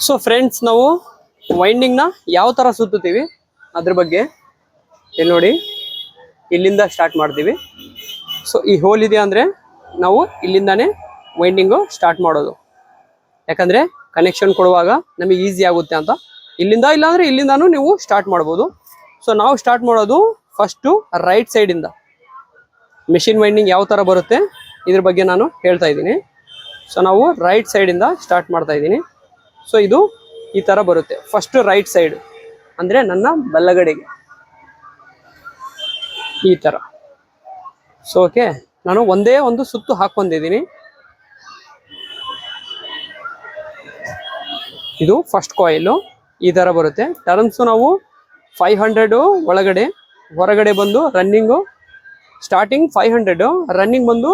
So friends, ನಾವು ವೈಂಡಿಂಗ್ನ ಯಾವ ಥರ ಸುತ್ತುತ್ತೀವಿ ಅದ್ರ ಬಗ್ಗೆ ಇಲ್ಲಿ ನೋಡಿ. ಇಲ್ಲಿಂದ ಸ್ಟಾರ್ಟ್ ಮಾಡ್ತೀವಿ. ಸೊ ಈ ಹೋಲ್ ಇದೆ ಅಂದರೆ ನಾವು ಇಲ್ಲಿಂದಾನೇ ವೈಂಡಿಂಗು ಸ್ಟಾರ್ಟ್ ಮಾಡೋದು. ಯಾಕಂದರೆ ಕನೆಕ್ಷನ್ ಕೊಡುವಾಗ ನಮಗೆ ಈಸಿ ಆಗುತ್ತೆ ಅಂತ. ಇಲ್ಲಿಂದ ಇಲ್ಲಾಂದರೆ ಇಲ್ಲಿಂದಾನು ನೀವು ಸ್ಟಾರ್ಟ್ ಮಾಡ್ಬೋದು. ಸೊ ನಾವು ಸ್ಟಾರ್ಟ್ ಮಾಡೋದು ಫಸ್ಟು ರೈಟ್ ಸೈಡಿಂದ. ಮೆಷಿನ್ ವೈಂಡಿಂಗ್ ಯಾವ ಥರ ಬರುತ್ತೆ ಇದ್ರ ಬಗ್ಗೆ ನಾನು ಹೇಳ್ತಾ ಇದ್ದೀನಿ. ಸೊ ನಾವು ರೈಟ್ ಸೈಡಿಂದ ಸ್ಟಾರ್ಟ್ ಮಾಡ್ತಾ ಇದ್ದೀನಿ. ಸೊ ಇದು ಈ ಥರ ಬರುತ್ತೆ. ಫಸ್ಟು ರೈಟ್ ಸೈಡ್ ಅಂದರೆ ನನ್ನ ಬಲಗಡೆಗೆ ಈ ಥರ. ಸೊ ಓಕೆ, ನಾನು ಒಂದೇ ಒಂದು ಸುತ್ತು ಹಾಕೊಂಡಿದ್ದೀನಿ. ಇದು ಫಸ್ಟ್ ಕಾಯಿಲು ಈ ಥರ ಬರುತ್ತೆ. ಟರ್ಮ್ಸು ನಾವು 500 ಒಳಗಡೆ, ಹೊರಗಡೆ ಬಂದು ರನ್ನಿಂಗು ಸ್ಟಾರ್ಟಿಂಗ್ 500, ರನ್ನಿಂಗ್ ಬಂದು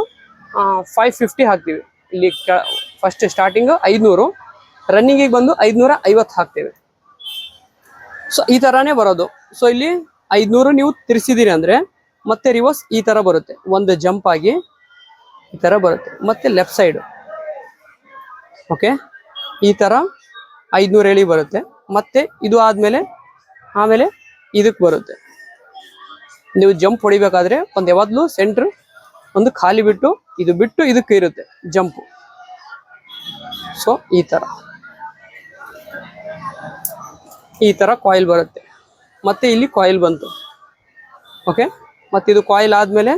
550 ಹಾಕ್ತೀವಿ. ಇಲ್ಲಿ ಫಸ್ಟ್ ಸ್ಟಾರ್ಟಿಂಗು 500, ರನ್ನಿಂಗಿಗೆ ಬಂದು 550 ಹಾಕ್ತೇವೆ. ಸೊ ಈ ಥರನೇ ಬರೋದು. ಸೊ ಇಲ್ಲಿ 500 ನೀವು ತಿರ್ಸಿದ್ದೀರಿ ಅಂದರೆ ಮತ್ತೆ ರಿವರ್ಸ್ ಈ ಥರ ಬರುತ್ತೆ. ಒಂದು ಜಂಪ್ ಆಗಿ ಈ ಥರ ಬರುತ್ತೆ. ಮತ್ತೆ ಲೆಫ್ಟ್ ಸೈಡು ಓಕೆ, ಈ ಥರ 500 ಎಳಿ ಬರುತ್ತೆ. ಮತ್ತೆ ಇದು ಆದಮೇಲೆ ಆಮೇಲೆ ಇದಕ್ಕೆ ಬರುತ್ತೆ. ನೀವು ಜಂಪ್ ಹೊಡಿಬೇಕಾದ್ರೆ ಒಂದು ಯಾವಾಗಲೂ ಸೆಂಟ್ರ್ ಒಂದು ಖಾಲಿ ಬಿಟ್ಟು ಇದು ಬಿಟ್ಟು ಇದಕ್ಕೆ ಇರುತ್ತೆ ಜಂಪು. ಸೊ ಈ ಥರ ಕಾಯಿಲ್ ಬರುತ್ತೆ. ಮತ್ತೆ ಇಲ್ಲಿ ಕಾಯಿಲ್ ಬಂತು ಓಕೆ. ಮತ್ತು ಇದು ಕಾಯಿಲ್ ಆದಮೇಲೆ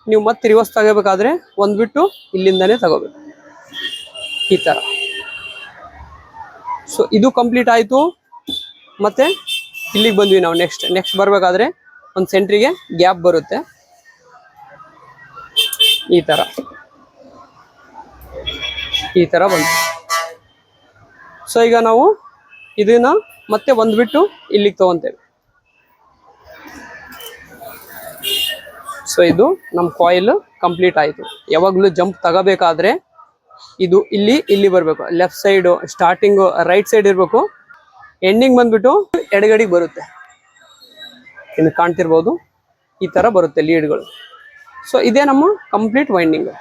ನೀವು ಮತ್ತೆ ರಿವರ್ಸ್ ತಗೋಬೇಕಾದ್ರೆ ಒಂದು ಬಿಟ್ಟು ಇಲ್ಲಿಂದನೇ ತಗೋಬೇಕು ಈ ಥರ. ಸೊ ಇದು ಕಂಪ್ಲೀಟ್ ಆಯಿತು. ಮತ್ತೆ ಇಲ್ಲಿಗೆ ಬಂದ್ವಿ ನಾವು. ನೆಕ್ಸ್ಟ್ ಬರಬೇಕಾದ್ರೆ ಒಂದು ಸೆಂಟ್ರಿಗೆ ಗ್ಯಾಪ್ ಬರುತ್ತೆ ಈ ಥರ ಬಂತು. ಸೊ ಈಗ ನಾವು ಇದನ್ನ ಮತ್ತೆ ಒಂದು ಬಿಟ್ಟು ಇಲ್ಲಿಗೆ ತಗೊಂತೇವೆ. ಸೊ ಇದು ನಮ್ಮ ಕಾಯಿಲ್ ಕಂಪ್ಲೀಟ್ ಆಯಿತು. ಯಾವಾಗಲೂ ಜಂಪ್ ತಗೋಬೇಕಾದ್ರೆ ಇದು ಇಲ್ಲಿ ಬರಬೇಕು. Left side starting right side ಇರಬೇಕು. ಎಂಡಿಂಗ್ ಬಂದ್ಬಿಟ್ಟು ಎಡಗಡೆಗೆ ಬರುತ್ತೆ. ಇನ್ನು ಕಾಣ್ತಿರ್ಬೋದು ಈ ಥರ ಬರುತ್ತೆ ಲೀಡ್ಗಳು. ಸೊ ಇದೇ ನಮ್ಮ ಕಂಪ್ಲೀಟ್ ವೈಂಡಿಂಗು.